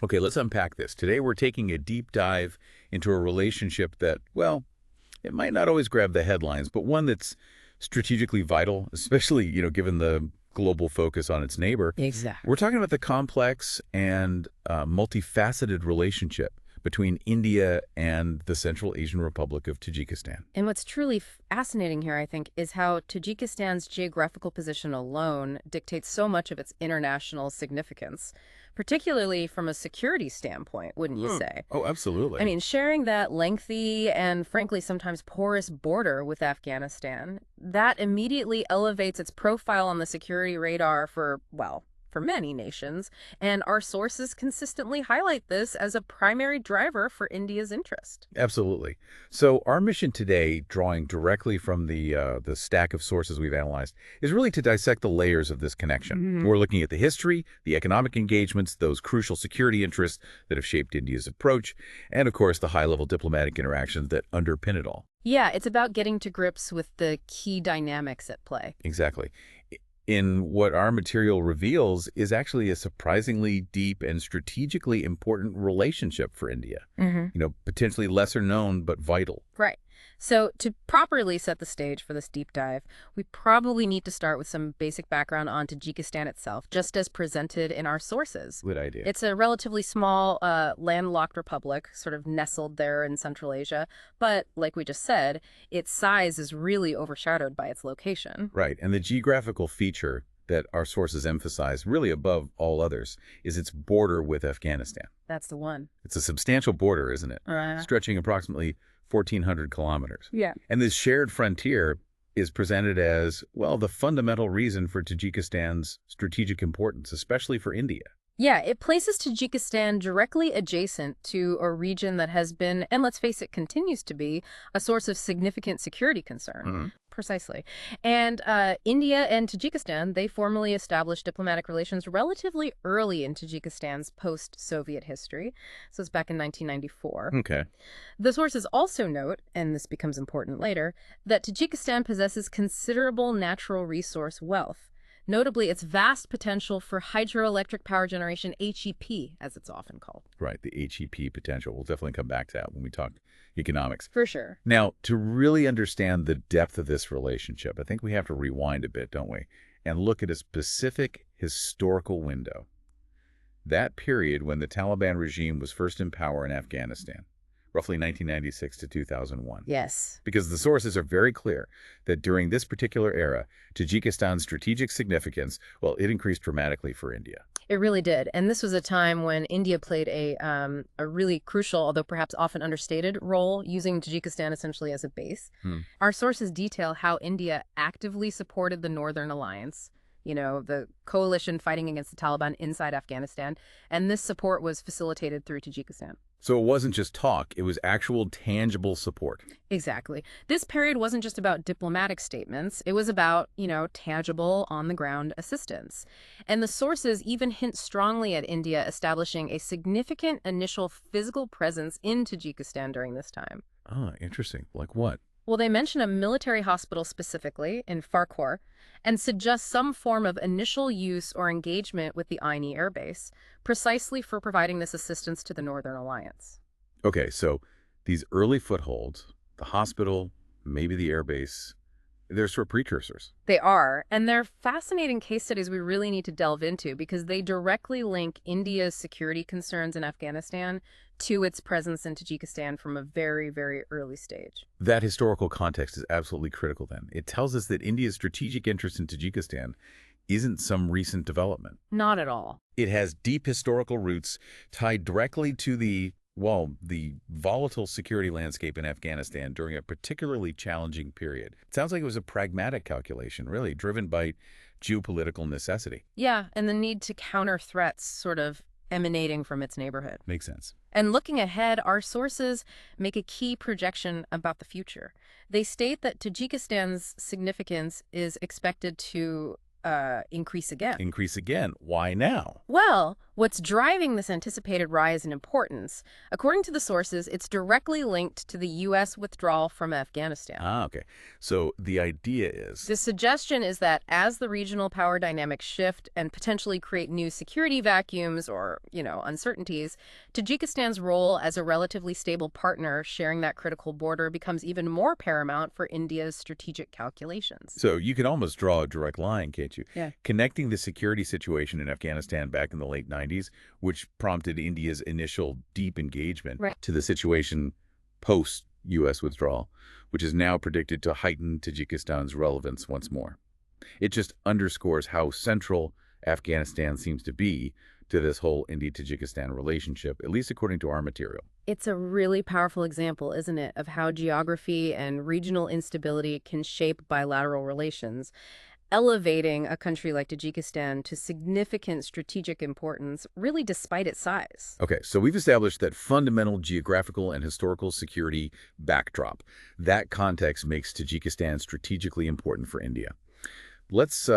Okay, let's unpack this. Today we're taking a deep dive into a relationship that, well, it might not always grab the headlines, but one that's strategically vital, especially, given the global focus on its neighbor. Exactly. We're talking about the complex and multifaceted relationship between India and the Central Asian Republic of Tajikistan. And what's truly fascinating here, I think, is how Tajikistan's geographical position alone dictates so much of its international significance, particularly from a security standpoint, wouldn't you say? Oh, absolutely. I mean, sharing that lengthy and frankly sometimes porous border with Afghanistan, that immediately elevates its profile on the security radar for, well, for many nations, and our sources consistently highlight this as a primary driver for India's interest. Absolutely. So our mission today, drawing directly from the stack of sources we've analyzed, is really to dissect the layers of this connection. We're looking at the history, the economic engagements, those crucial security interests that have shaped India's approach, and of course the high-level diplomatic interactions that underpin it all. Yeah, it's about getting to grips with the key dynamics at play. Exactly. In what our material reveals is actually a surprisingly deep and strategically important relationship for India. Potentially lesser known, but vital. Right. So to properly set the stage for this deep dive, we probably need to start with some basic background on Tajikistan itself, just as presented in our sources. Good idea. It's a relatively small, landlocked republic, sort of nestled there in Central Asia. But like we just said, its size is really overshadowed by its location. Right. And the geographical feature that our sources emphasize, really above all others, is its border with Afghanistan. That's the one. It's a substantial border, isn't it? Stretching approximately 1,400 kilometers. Yeah. And this shared frontier is presented as, well, the fundamental reason for Tajikistan's strategic importance, especially for India. Yeah, it places Tajikistan directly adjacent to a region that has been, and let's face it, continues to be, a source of significant security concern. Precisely. And India and Tajikistan, they formally established diplomatic relations relatively early in Tajikistan's post-Soviet history. So it's back in 1994. Okay. The sources also note, and this becomes important later, that Tajikistan possesses considerable natural resource wealth. Notably, its vast potential for hydroelectric power generation, HEP, as it's often called. Right, the HEP potential. We'll definitely come back to that when we talk economics. For sure. Now, to really understand the depth of this relationship, I think we have to rewind a bit, don't we? And look at a specific historical window. That period when the Taliban regime was first in power in Afghanistan, roughly 1996 to 2001. Yes. Because the sources are very clear that during this particular era, Tajikistan's strategic significance, well, it increased dramatically for India. It really did. And this was a time when India played a really crucial, although perhaps often understated, role, using Tajikistan essentially as a base. Our sources detail how India actively supported the Northern Alliance, the coalition fighting against the Taliban inside Afghanistan. And this support was facilitated through Tajikistan. So it wasn't just talk, it was actual tangible support. Exactly. This period wasn't just about diplomatic statements. It was about, tangible, on-the-ground assistance. And the sources even hint strongly at India establishing a significant initial physical presence in Tajikistan during this time. Ah, interesting. Like what? Well, they mention a military hospital specifically in Farkhor and suggest some form of initial use or engagement with the Aini Air Base, precisely for providing this assistance to the Northern Alliance. Okay, so these early footholds, the hospital, maybe the air base, they're sort of precursors. They are, and they're fascinating case studies we really need to delve into because they directly link India's security concerns in Afghanistan to its presence in Tajikistan from a very, very early stage. That historical context is absolutely critical then. It tells us that India's strategic interest in Tajikistan isn't some recent development. Not at all. It has deep historical roots tied directly to the volatile security landscape in Afghanistan during a particularly challenging period. It sounds like it was a pragmatic calculation, really, driven by geopolitical necessity. Yeah, and the need to counter threats sort of emanating from its neighborhood. Makes sense. And looking ahead, our sources make a key projection about the future. They state that Tajikistan's significance is expected to increase again. Increase again. Why now? Well, what's driving this anticipated rise in importance? According to the sources, it's directly linked to the U.S. withdrawal from Afghanistan. Ah, okay. So the idea is... The suggestion is that as the regional power dynamics shift and potentially create new security vacuums or, uncertainties, Tajikistan's role as a relatively stable partner sharing that critical border becomes even more paramount for India's strategic calculations. So you can almost draw a direct line, can't you? Yeah. Connecting the security situation in Afghanistan back in the late 90s, which prompted India's initial deep engagement, Right. to the situation post-U.S. withdrawal, which is now predicted to heighten Tajikistan's relevance once more. It just underscores how central Afghanistan seems to be to this whole India-Tajikistan relationship, at least according to our material. It's a really powerful example, isn't it, of how geography and regional instability can shape bilateral relations, elevating a country like Tajikistan to significant strategic importance, really despite its size. Okay, so we've established that fundamental geographical and historical security backdrop. That context makes Tajikistan strategically important for India. Let's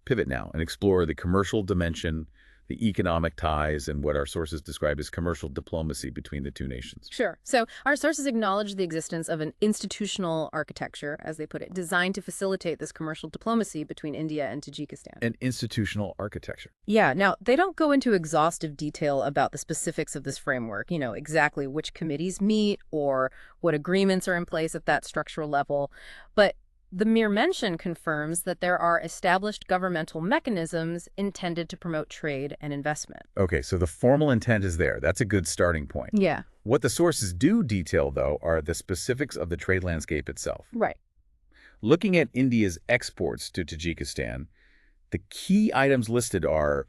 pivot now and explore the commercial dimension, the economic ties, and what our sources describe as commercial diplomacy between the two nations. Sure. So our sources acknowledge the existence of an institutional architecture, as they put it, designed to facilitate this commercial diplomacy between India and Tajikistan. An institutional architecture. Yeah. Now, they don't go into exhaustive detail about the specifics of this framework, exactly which committees meet or what agreements are in place at that structural level. But the mere mention confirms that there are established governmental mechanisms intended to promote trade and investment. Okay, so the formal intent is there. That's a good starting point. Yeah. What the sources do detail, though, are the specifics of the trade landscape itself. Right. Looking at India's exports to Tajikistan, the key items listed are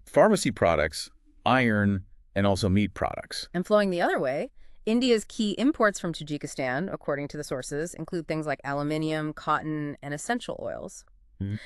pharmacy products, iron, and also meat products. And flowing the other way, India's key imports from Tajikistan, according to the sources, include things like aluminium, cotton, and essential oils. Hmm.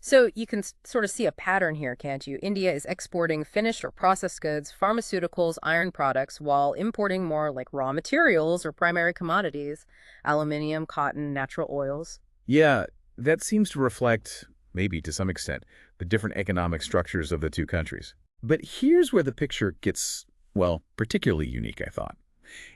So you can sort of see a pattern here, can't you? India is exporting finished or processed goods, pharmaceuticals, iron products, while importing more like raw materials or primary commodities, aluminium, cotton, natural oils. Yeah, that seems to reflect, maybe to some extent, the different economic structures of the two countries. But here's where the picture gets, well, particularly unique, I thought.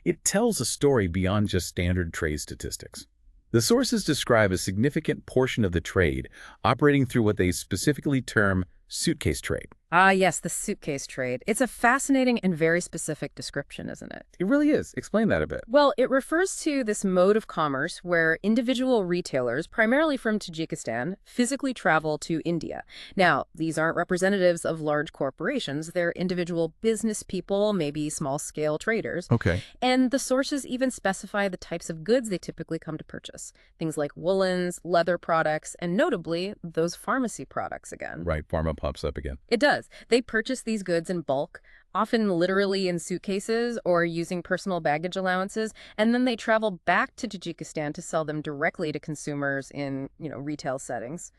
It tells a story beyond just standard trade statistics. The sources describe a significant portion of the trade operating through what they specifically term suitcase trade. Ah, yes, the suitcase trade. It's a fascinating and very specific description, isn't it? It really is. Explain that a bit. Well, it refers to this mode of commerce where individual retailers, primarily from Tajikistan, physically travel to India. Now, these aren't representatives of large corporations. They're individual business people, maybe small-scale traders. Okay. And the sources even specify the types of goods they typically come to purchase. Things like woolens, leather products, and notably, those pharmacy products again. Right, pharma pops up again. It does. They purchase these goods in bulk, often literally in suitcases or using personal baggage allowances, and then they travel back to Tajikistan to sell them directly to consumers in, retail settings.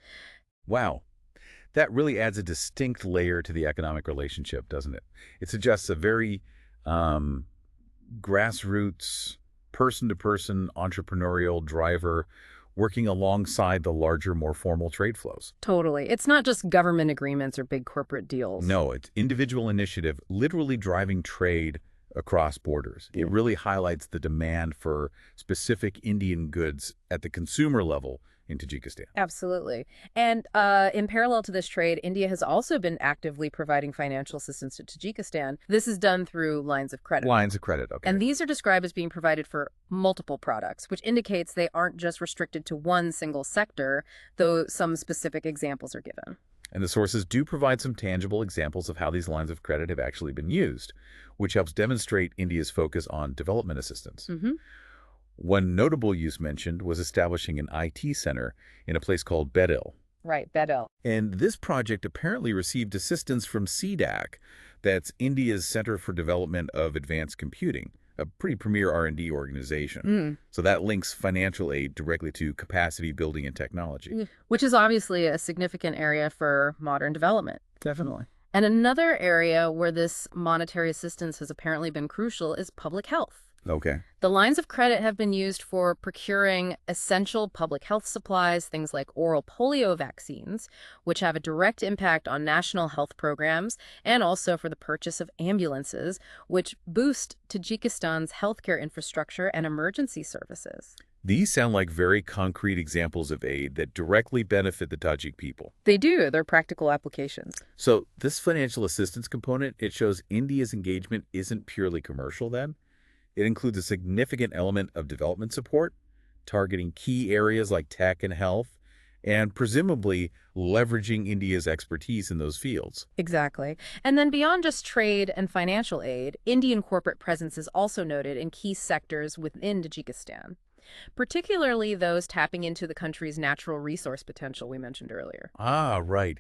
Wow. That really adds a distinct layer to the economic relationship, doesn't it? It suggests a very grassroots, person-to-person, entrepreneurial driver working alongside the larger, more formal trade flows. Totally. It's not just government agreements or big corporate deals. No, it's individual initiative, literally driving trade across borders. It really highlights the demand for specific Indian goods at the consumer level in Tajikistan. Absolutely. And in parallel to this trade, India has also been actively providing financial assistance to Tajikistan. This is done through lines of credit. Lines of credit, okay. And these are described as being provided for multiple products, which indicates they aren't just restricted to one single sector, though some specific examples are given. And the sources do provide some tangible examples of how these lines of credit have actually been used, which helps demonstrate India's focus on development assistance. Mm-hmm. One notable use mentioned was establishing an IT center in a place called Bedil. Right, Bedil. And this project apparently received assistance from CDAC, that's India's Center for Development of Advanced Computing, a pretty premier R&D organization. So that links financial aid directly to capacity building and technology. Which is obviously a significant area for modern development. Definitely. And another area where this monetary assistance has apparently been crucial is public health. Okay. The lines of credit have been used for procuring essential public health supplies, things like oral polio vaccines, which have a direct impact on national health programs, and also for the purchase of ambulances, which boost Tajikistan's healthcare infrastructure and emergency services. These sound like very concrete examples of aid that directly benefit the Tajik people. They do. They're practical applications. So this financial assistance component, it shows India's engagement isn't purely commercial then. It includes a significant element of development support, targeting key areas like tech and health, and presumably leveraging India's expertise in those fields. Exactly. And then beyond just trade and financial aid, Indian corporate presence is also noted in key sectors within Tajikistan, particularly those tapping into the country's natural resource potential we mentioned earlier. Ah, right.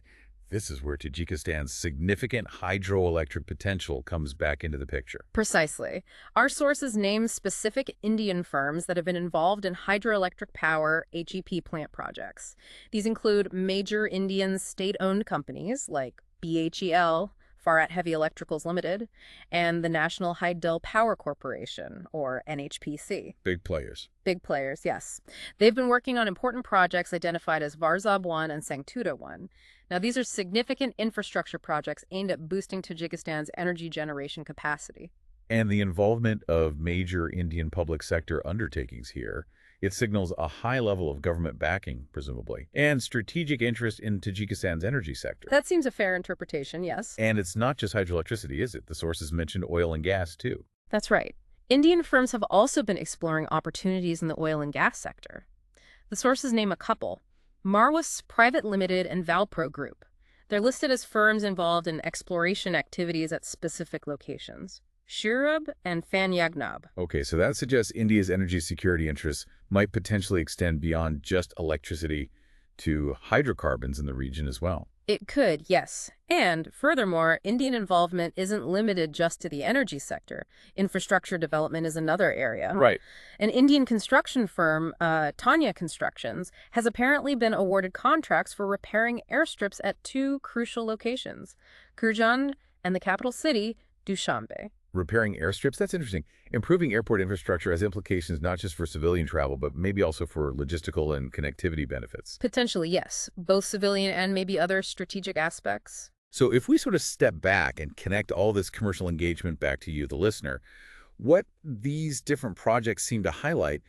This is where Tajikistan's significant hydroelectric potential comes back into the picture. Precisely. Our sources name specific Indian firms that have been involved in hydroelectric power HEP plant projects. These include major Indian state-owned companies like BHEL, Bharat Heavy Electricals Limited, and the National Hydel Power Corporation, or NHPC. Big players. Big players, yes. They've been working on important projects identified as Varzab 1 and Sangtuda 1. Now, these are significant infrastructure projects aimed at boosting Tajikistan's energy generation capacity. And the involvement of major Indian public sector undertakings here, it signals a high level of government backing, presumably, and strategic interest in Tajikistan's energy sector. That seems a fair interpretation, yes. And it's not just hydroelectricity, is it? The sources mentioned oil and gas, too. That's right. Indian firms have also been exploring opportunities in the oil and gas sector. The sources name a couple: Marwas Private Limited and Valpro Group. They're listed as firms involved in exploration activities at specific locations: Shirab and Fanyagnab. Okay, so that suggests India's energy security interests might potentially extend beyond just electricity to hydrocarbons in the region as well. It could, yes. And furthermore, Indian involvement isn't limited just to the energy sector. Infrastructure development is another area. Right. An Indian construction firm, Tanya Constructions, has apparently been awarded contracts for repairing airstrips at two crucial locations: Kurjan and the capital city, Dushanbe. Repairing airstrips, that's interesting. Improving airport infrastructure has implications not just for civilian travel, but maybe also for logistical and connectivity benefits. Potentially, yes. Both civilian and maybe other strategic aspects. So if we sort of step back and connect all this commercial engagement back to you, the listener, what these different projects seem to highlight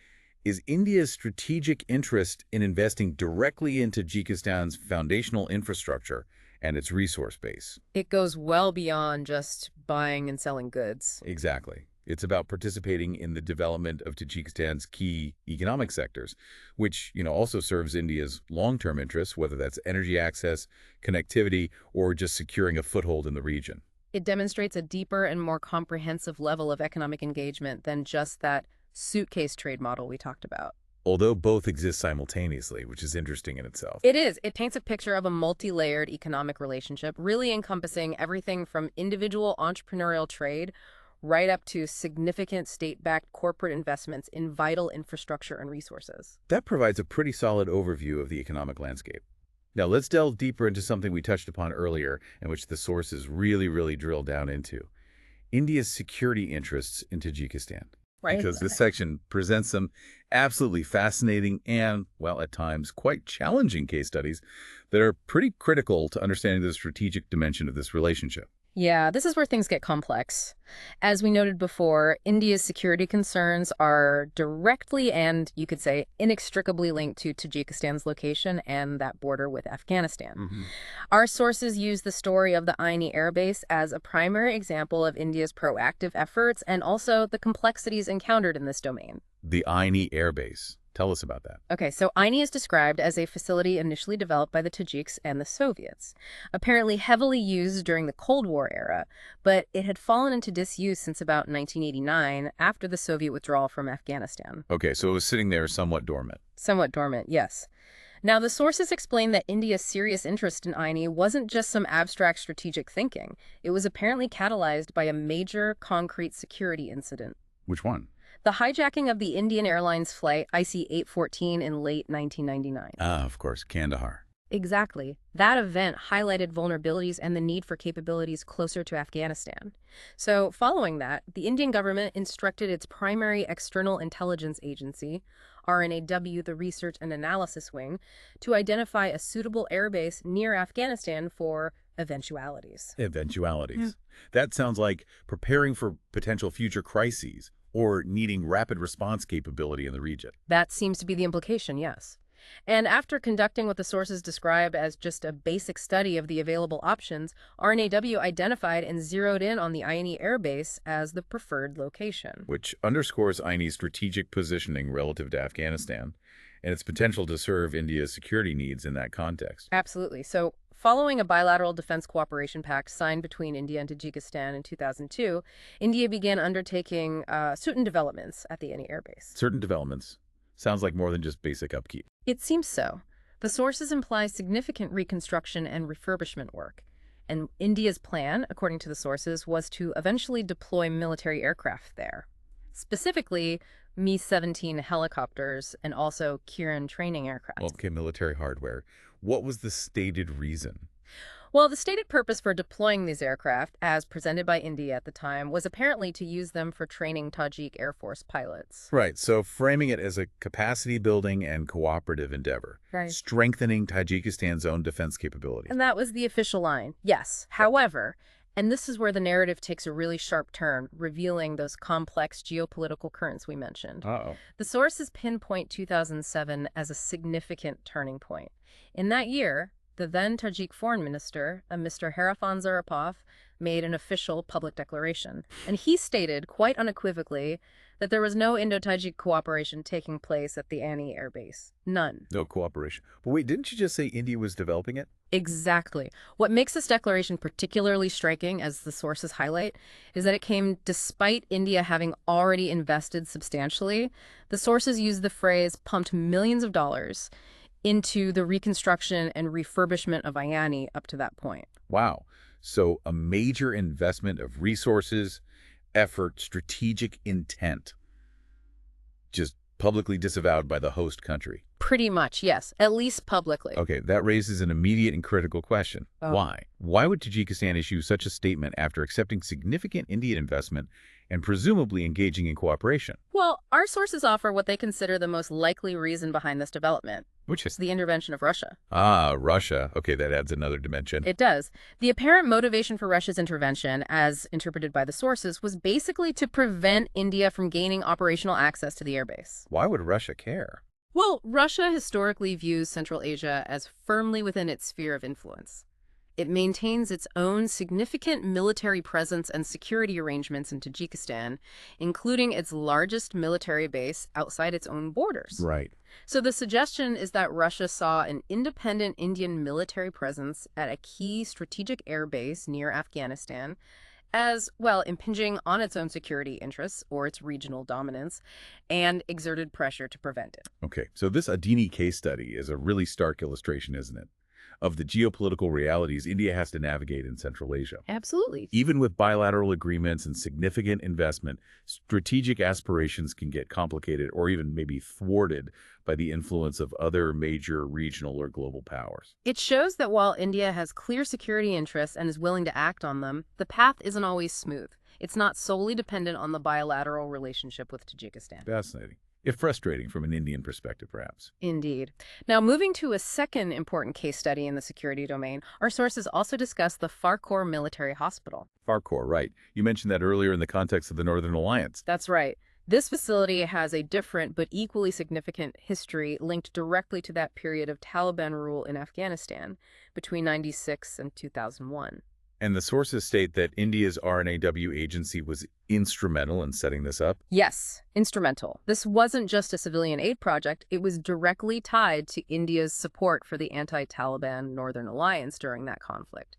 is India's strategic interest in investing directly into Tajikistan's foundational infrastructure and its resource base. It goes well beyond just buying and selling goods. Exactly. It's about participating in the development of Tajikistan's key economic sectors, which, also serves India's long-term interests, whether that's energy access, connectivity, or just securing a foothold in the region. It demonstrates a deeper and more comprehensive level of economic engagement than just that suitcase trade model we talked about. Although both exist simultaneously, which is interesting in itself. It is. It paints a picture of a multi-layered economic relationship, really encompassing everything from individual entrepreneurial trade right up to significant state-backed corporate investments in vital infrastructure and resources. That provides a pretty solid overview of the economic landscape. Now, let's delve deeper into something we touched upon earlier, and which the sources really drill down into: India's security interests in Tajikistan. Right. Because this section presents some absolutely fascinating and, well, at times, quite challenging case studies that are pretty critical to understanding the strategic dimension of this relationship. Yeah, this is where things get complex. As we noted before, India's security concerns are directly and, you could say, inextricably linked to Tajikistan's location and that border with Afghanistan. Our sources use the story of the Aini Air Base as a primary example of India's proactive efforts and also the complexities encountered in this domain. The Aini Air Base. Tell us about that. Okay, so Aini is described as a facility initially developed by the Tajiks and the Soviets, apparently heavily used during the Cold War era, but it had fallen into disuse since about 1989 after the Soviet withdrawal from Afghanistan. Okay, so it was sitting there somewhat dormant. Somewhat dormant, yes. Now, the sources explain that India's serious interest in Aini wasn't just some abstract strategic thinking. It was apparently catalyzed by a major concrete security incident. Which one? The hijacking of the Indian Airlines flight IC-814 in late 1999. Ah, of course, Kandahar. Exactly. That event highlighted vulnerabilities and the need for capabilities closer to Afghanistan. So, following that, the Indian government instructed its primary external intelligence agency, RNAW, the Research and Analysis Wing, to identify a suitable airbase near Afghanistan for eventualities. Eventualities. That sounds like preparing for potential future crises or needing rapid response capability in the region. That seems to be the implication, yes. And after conducting what the sources describe as just a basic study of the available options, RNAW identified and zeroed in on the Aini Air Base as the preferred location. Which underscores Aini's strategic positioning relative to Afghanistan and its potential to serve India's security needs in that context. Absolutely. So, following a bilateral defense cooperation pact signed between India and Tajikistan in 2002, India began undertaking certain developments at the Aini Air Base. Certain developments. Sounds like more than just basic upkeep. It seems so. The sources imply significant reconstruction and refurbishment work. And India's plan, according to the sources, was to eventually deploy military aircraft there. Specifically, Mi-17 helicopters and also Kiran training aircraft. Okay, military hardware. What was the stated reason? Well, the stated purpose for deploying these aircraft, as presented by India at the time, was apparently to use them for training Tajik Air Force pilots. Right, so framing it as a capacity-building and cooperative endeavor, Right. strengthening Tajikistan's own defense capabilities. And that was the official line, yes. However, and this is where the narrative takes a really sharp turn, revealing those complex geopolitical currents we mentioned. Uh-oh. The sources pinpoint 2007 as a significant turning point. In that year, the then Tajik foreign minister, a Mr. Harifan Zaripov, made an official public declaration. And he stated quite unequivocally that there was no Indo-Tajik cooperation taking place at the Aini Air Base. None. No cooperation. But wait, didn't you just say India was developing it? Exactly. What makes this declaration particularly striking, as the sources highlight, is that it came despite India having already invested substantially. The sources use the phrase pumped millions of dollars into the reconstruction and refurbishment of Ayani up to that point. Wow. So a major investment of resources, effort, strategic intent, just publicly disavowed by the host country. Pretty much, yes. At least publicly. Okay, that raises an immediate and critical question. Oh. Why? Why would Tajikistan issue such a statement after accepting significant Indian investment and presumably engaging in cooperation? Well, our sources offer what they consider the most likely reason behind this development. Which It's is? the intervention of Russia. Ah, Russia. Okay, that adds another dimension. It does. The apparent motivation for Russia's intervention, as interpreted by the sources, was basically to prevent India from gaining operational access to the airbase. Why would Russia care? Well, Russia historically views Central Asia as firmly within its sphere of influence. It maintains its own significant military presence and security arrangements in Tajikistan, including its largest military base outside its own borders. Right. So the suggestion is that Russia saw an independent Indian military presence at a key strategic air base near Afghanistan as, well, impinging on its own security interests or its regional dominance, and exerted pressure to prevent it. Okay, so this Adini case study is a really stark illustration, isn't it, of the geopolitical realities India has to navigate in Central Asia. Absolutely. Even with bilateral agreements and significant investment, strategic aspirations can get complicated or even maybe thwarted by the influence of other major regional or global powers. It shows that while India has clear security interests and is willing to act on them, the path isn't always smooth. It's not solely dependent on the bilateral relationship with Tajikistan. Fascinating. If frustrating from an Indian perspective, perhaps. Indeed. Now, moving to a second important case study in the security domain, our sources also discuss the Farkhor Military Hospital. Farkhor, right. You mentioned that earlier in the context of the Northern Alliance. That's right. This facility has a different but equally significant history linked directly to that period of Taliban rule in Afghanistan between 1996 and 2001. And the sources state that India's RNAW agency was instrumental in setting this up. Yes, instrumental. This wasn't just a civilian aid project. It was directly tied to India's support for the anti-Taliban Northern Alliance during that conflict.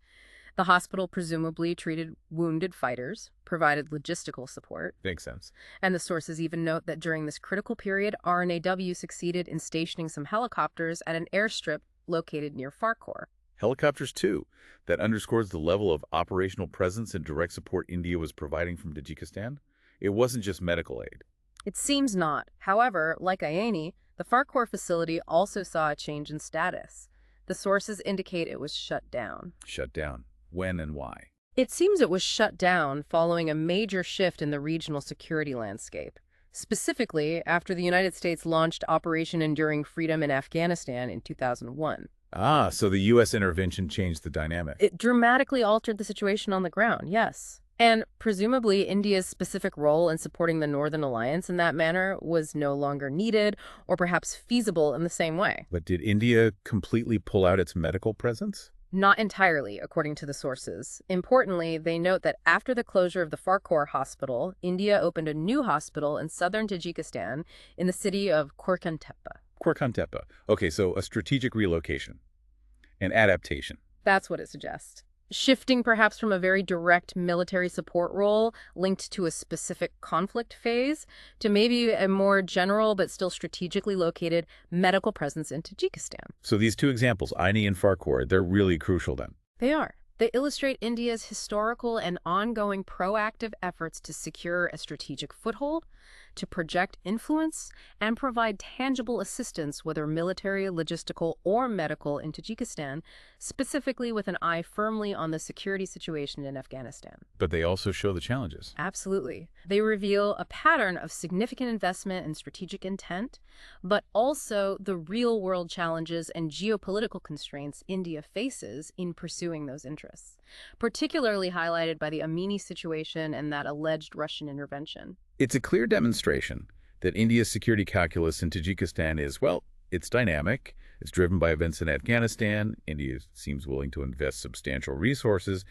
The hospital presumably treated wounded fighters, provided logistical support, Makes sense. and the sources even note that during this critical period, RNAW succeeded in stationing some helicopters at an airstrip located near Farkhor. Helicopters, too. That underscores the level of operational presence and direct support India was providing from Tajikistan. It wasn't just medical aid. It seems not. However, like Ayani, the Farkhor facility also saw a change in status. The sources indicate it was shut down. Shut down. When and why? It seems it was shut down following a major shift in the regional security landscape. Specifically, after the United States launched Operation Enduring Freedom in Afghanistan in 2001. Ah, so the U.S. intervention changed the dynamic. It dramatically altered the situation on the ground, yes. And presumably, India's specific role in supporting the Northern Alliance in that manner was no longer needed or perhaps feasible in the same way. But did India completely pull out its medical presence? Not entirely, according to the sources. Importantly, they note that after the closure of the Farkhor hospital, India opened a new hospital in southern Tajikistan in the city of Korkantepe. Korkantepe. Okay, so a strategic relocation. An adaptation. That's what it suggests. Shifting perhaps from a very direct military support role linked to a specific conflict phase to maybe a more general but still strategically located medical presence in Tajikistan. So these two examples, Aini and Farkhor, they're really crucial then. They are. They illustrate India's historical and ongoing proactive efforts to secure a strategic foothold, to project influence, and provide tangible assistance, whether military, logistical, or medical, in Tajikistan, specifically with an eye firmly on the security situation in Afghanistan. But they also show the challenges. Absolutely. They reveal a pattern of significant investment and strategic intent, but also the real-world challenges and geopolitical constraints India faces in pursuing those interests, particularly highlighted by the Amini situation and that alleged Russian intervention. It's a clear demonstration that India's security calculus in Tajikistan is, well, it's dynamic. It's driven by events in Afghanistan. India seems willing to invest substantial resources,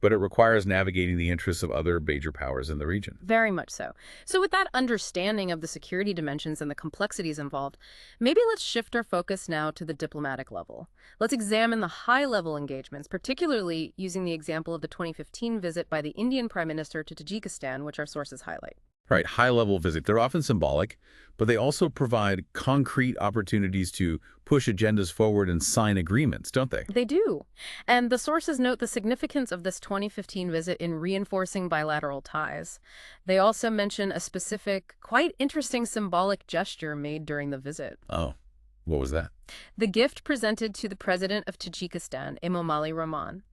but it requires navigating the interests of other major powers in the region. Very much so. So with that understanding of the security dimensions and the complexities involved, maybe let's shift our focus now to the diplomatic level. Let's examine the high-level engagements, particularly using the example of the 2015 visit by the Indian Prime Minister to Tajikistan, which our sources highlight. Right, high-level visit. They're often symbolic, but they also provide concrete opportunities to push agendas forward and sign agreements, don't they? They do. And the sources note the significance of this 2015 visit in reinforcing bilateral ties. They also mention a specific, quite interesting symbolic gesture made during the visit. Oh, what was that? The gift presented to the president of Tajikistan, Emomali Rahman.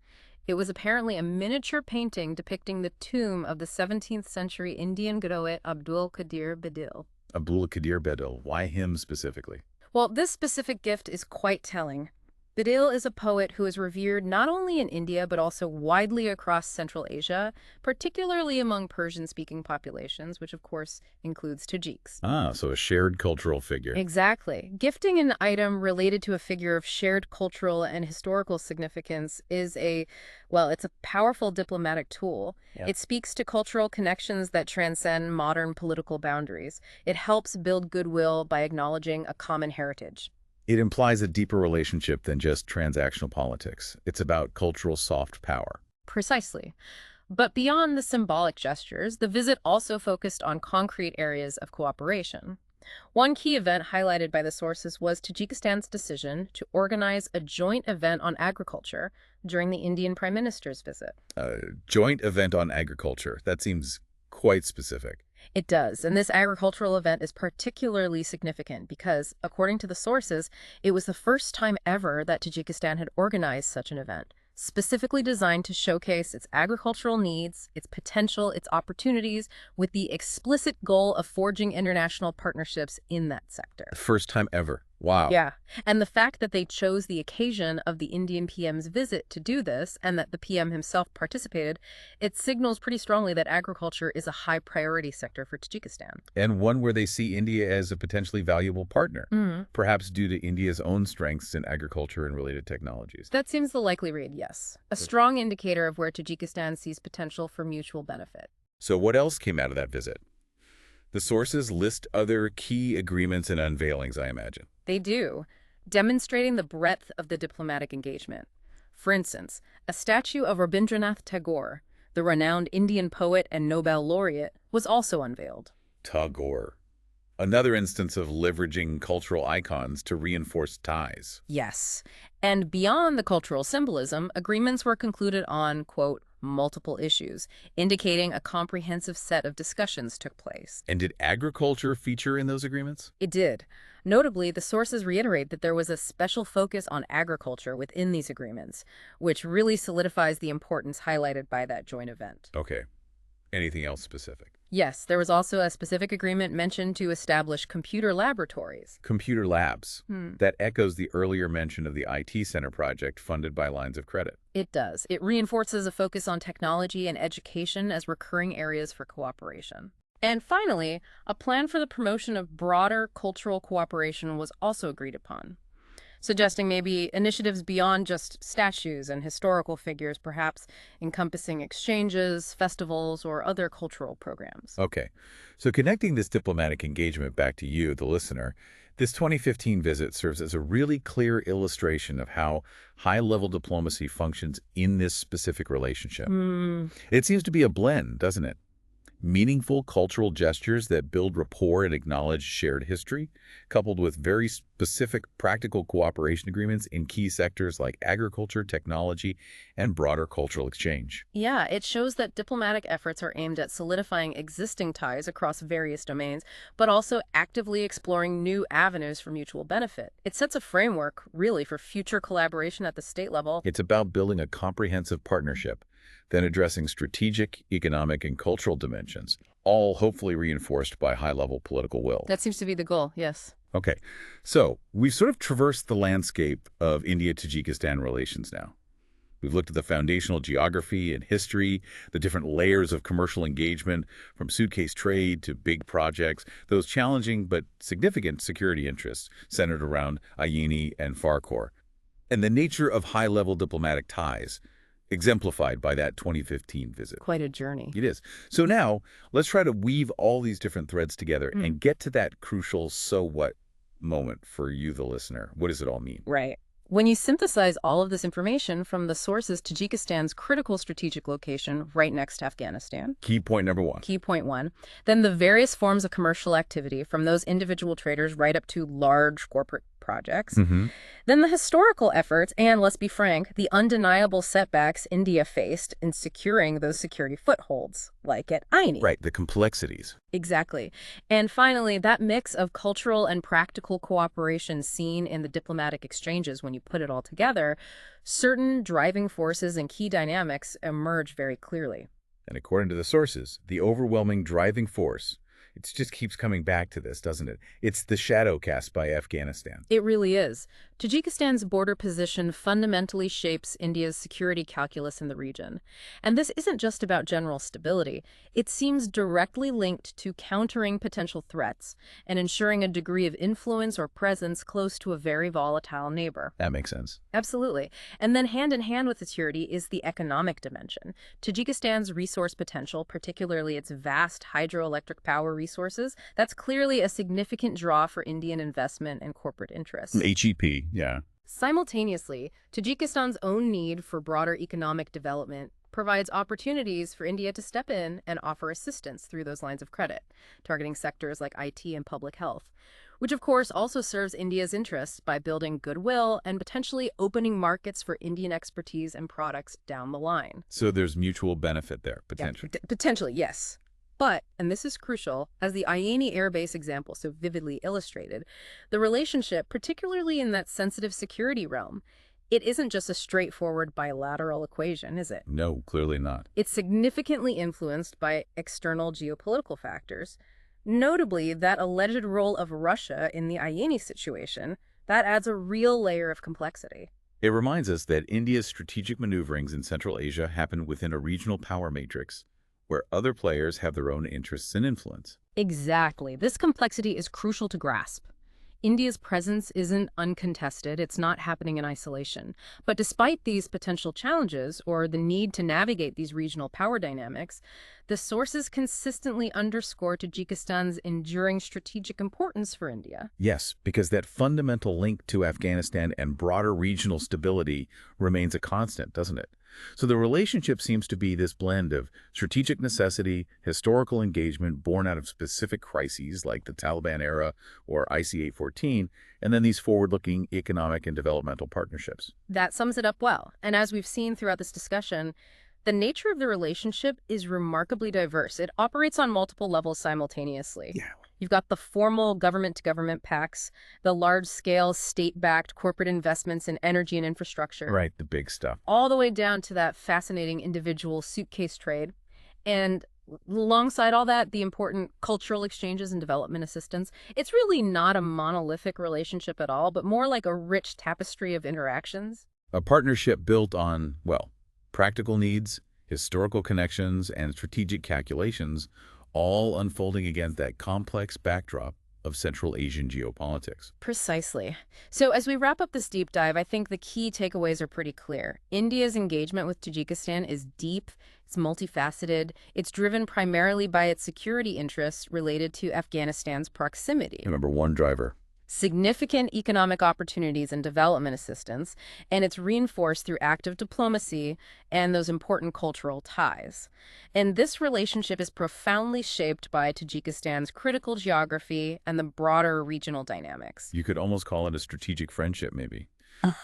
It was apparently a miniature painting depicting the tomb of the 17th century Indian Gurroet Abdul Qadir Bedil. Abdul Qadir Bedil. Why him specifically? Well, this specific gift is quite telling. Bedil is a poet who is revered not only in India but also widely across Central Asia, particularly among Persian-speaking populations, which of course includes Tajiks. Ah, so a shared cultural figure. Exactly. Gifting an item related to a figure of shared cultural and historical significance is it's a powerful diplomatic tool. Yeah. It speaks to cultural connections that transcend modern political boundaries. It helps build goodwill by acknowledging a common heritage. It implies a deeper relationship than just transactional politics. It's about cultural soft power. Precisely. But beyond the symbolic gestures, the visit also focused on concrete areas of cooperation. One key event highlighted by the sources was Tajikistan's decision to organize a joint event on agriculture during the Indian Prime Minister's visit. A joint event on agriculture. That seems quite specific. It does, and this agricultural event is particularly significant because, according to the sources, it was the first time ever that Tajikistan had organized such an event, specifically designed to showcase its agricultural needs, its potential, its opportunities, with the explicit goal of forging international partnerships in that sector. First time ever. Wow. Yeah, and the fact that they chose the occasion of the Indian PM's visit to do this and that the PM himself participated, it signals pretty strongly that agriculture is a high priority sector for Tajikistan. And one where they see India as a potentially valuable partner, perhaps due to India's own strengths in agriculture and related technologies. That seems the likely read, yes. A strong indicator of where Tajikistan sees potential for mutual benefit. So what else came out of that visit? The sources list other key agreements and unveilings, I imagine. They do, demonstrating the breadth of the diplomatic engagement. For instance, a statue of Rabindranath Tagore, the renowned Indian poet and Nobel laureate, was also unveiled. Tagore. Another instance of leveraging cultural icons to reinforce ties. Yes. And beyond the cultural symbolism, agreements were concluded on, quote, multiple issues, indicating a comprehensive set of discussions took place. And did agriculture feature in those agreements? It did. Notably, the sources reiterate that there was a special focus on agriculture within these agreements, which really solidifies the importance highlighted by that joint event. Okay. Anything else specific? Yes, there was also a specific agreement mentioned to establish computer laboratories. Computer labs. That echoes the earlier mention of the IT Center project funded by lines of credit. It does. It reinforces a focus on technology and education as recurring areas for cooperation. And finally, a plan for the promotion of broader cultural cooperation was also agreed upon, suggesting maybe initiatives beyond just statues and historical figures, perhaps encompassing exchanges, festivals, or other cultural programs. Okay. So connecting this diplomatic engagement back to you, the listener, this 2015 visit serves as a really clear illustration of how high-level diplomacy functions in this specific relationship. It seems to be a blend, doesn't it? Meaningful cultural gestures that build rapport and acknowledge shared history, coupled with very specific practical cooperation agreements in key sectors like agriculture, technology, and broader cultural exchange. Yeah, it shows that diplomatic efforts are aimed at solidifying existing ties across various domains, but also actively exploring new avenues for mutual benefit. It sets a framework, really, for future collaboration at the state level. It's about building a comprehensive partnership, then addressing strategic, economic, and cultural dimensions, all hopefully reinforced by high-level political will. That seems to be the goal, yes. Okay, so we've sort of traversed the landscape of India-Tajikistan relations now. We've looked at the foundational geography and history, the different layers of commercial engagement, from suitcase trade to big projects, those challenging but significant security interests centered around Ayeni and Farkhor, and the nature of high-level diplomatic ties, exemplified by that 2015 visit. Quite a journey. It is. So now, let's try to weave all these different threads together and get to that crucial so what moment for you, the listener. What does it all mean? Right. When you synthesize all of this information from the sources, Tajikistan's critical strategic location right next to Afghanistan. Key point number one. Key point one. Then the various forms of commercial activity from those individual traders right up to large corporate projects. Then the historical efforts and, let's be frank, the undeniable setbacks India faced in securing those security footholds, like at Aini. Right, the complexities. Exactly. And finally, that mix of cultural and practical cooperation seen in the diplomatic exchanges when you put it all together, certain driving forces and key dynamics emerge very clearly. And according to the sources, the overwhelming driving force, it just keeps coming back to this, doesn't it? It's the shadow cast by Afghanistan. It really is. Tajikistan's border position fundamentally shapes India's security calculus in the region. And this isn't just about general stability. It seems directly linked to countering potential threats and ensuring a degree of influence or presence close to a very volatile neighbor. That makes sense. Absolutely. And then hand in hand with security is the economic dimension. Tajikistan's resource potential, particularly its vast hydroelectric power resources, that's clearly a significant draw for Indian investment and corporate interests. HEP, yeah. Simultaneously, Tajikistan's own need for broader economic development provides opportunities for India to step in and offer assistance through those lines of credit, targeting sectors like IT and public health, which of course also serves India's interests by building goodwill and potentially opening markets for Indian expertise and products down the line. So there's mutual benefit there, potentially. Yeah, potentially, yes. But, and this is crucial, as the Ayeni Air Base example so vividly illustrated, the relationship, particularly in that sensitive security realm, it isn't just a straightforward bilateral equation, is it? No, clearly not. It's significantly influenced by external geopolitical factors, notably that alleged role of Russia in the Ayeni situation. That adds a real layer of complexity. It reminds us that India's strategic maneuverings in Central Asia happen within a regional power matrix, where other players have their own interests and influence. Exactly. This complexity is crucial to grasp. India's presence isn't uncontested. It's not happening in isolation. But despite these potential challenges, or the need to navigate these regional power dynamics, the sources consistently underscore Tajikistan's enduring strategic importance for India. Yes, because that fundamental link to Afghanistan and broader regional stability remains a constant, doesn't it? So the relationship seems to be this blend of strategic necessity, historical engagement born out of specific crises like the Taliban era or IC-814, and then these forward-looking economic and developmental partnerships. That sums it up well. And as we've seen throughout this discussion, The nature of the relationship is remarkably diverse. It operates on multiple levels simultaneously. Yeah. You've got the formal government-to-government pacts, the large-scale state-backed corporate investments in energy and infrastructure, Right, the big stuff. all the way down to that fascinating individual suitcase trade. And alongside all that, the important cultural exchanges and development assistance. It's really not a monolithic relationship at all, but more like a rich tapestry of interactions. A partnership built on, well, practical needs, historical connections, and strategic calculations, all unfolding against that complex backdrop of Central Asian geopolitics. Precisely. So as we wrap up this deep dive, I think the key takeaways are pretty clear. India's engagement with Tajikistan is deep, it's multifaceted, it's driven primarily by its security interests related to Afghanistan's proximity. Remember, one driver. Significant economic opportunities and development assistance, and it's reinforced through active diplomacy and those important cultural ties. And this relationship is profoundly shaped by Tajikistan's critical geography and the broader regional dynamics. You could almost call it a strategic friendship, maybe.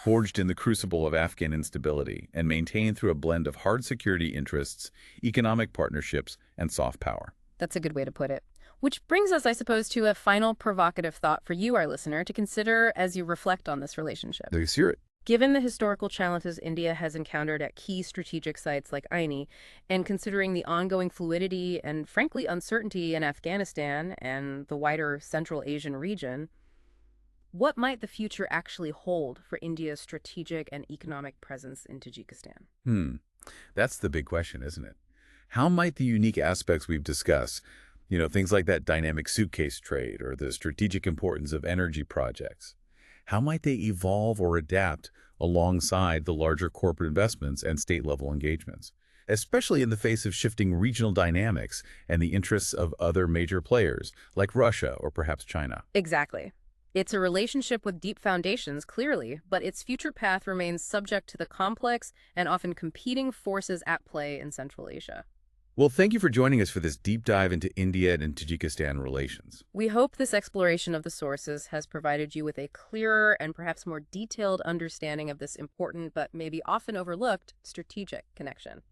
Forged in the crucible of Afghan instability and maintained through a blend of hard security interests, economic partnerships, and soft power. That's a good way to put it. Which brings us, I suppose, to a final provocative thought for you, our listener, to consider as you reflect on this relationship. Let's hear it. Given the historical challenges India has encountered at key strategic sites like Aini, and considering the ongoing fluidity and, frankly, uncertainty in Afghanistan and the wider Central Asian region, what might the future actually hold for India's strategic and economic presence in Tajikistan? That's the big question, isn't it? How might the unique aspects we've discussed, things like that dynamic suitcase trade or the strategic importance of energy projects, how might they evolve or adapt alongside the larger corporate investments and state-level engagements, especially in the face of shifting regional dynamics and the interests of other major players like Russia or perhaps China? Exactly. It's a relationship with deep foundations, clearly, but its future path remains subject to the complex and often competing forces at play in Central Asia. Well, thank you for joining us for this deep dive into India and Tajikistan relations. We hope this exploration of the sources has provided you with a clearer and perhaps more detailed understanding of this important but maybe often overlooked strategic connection.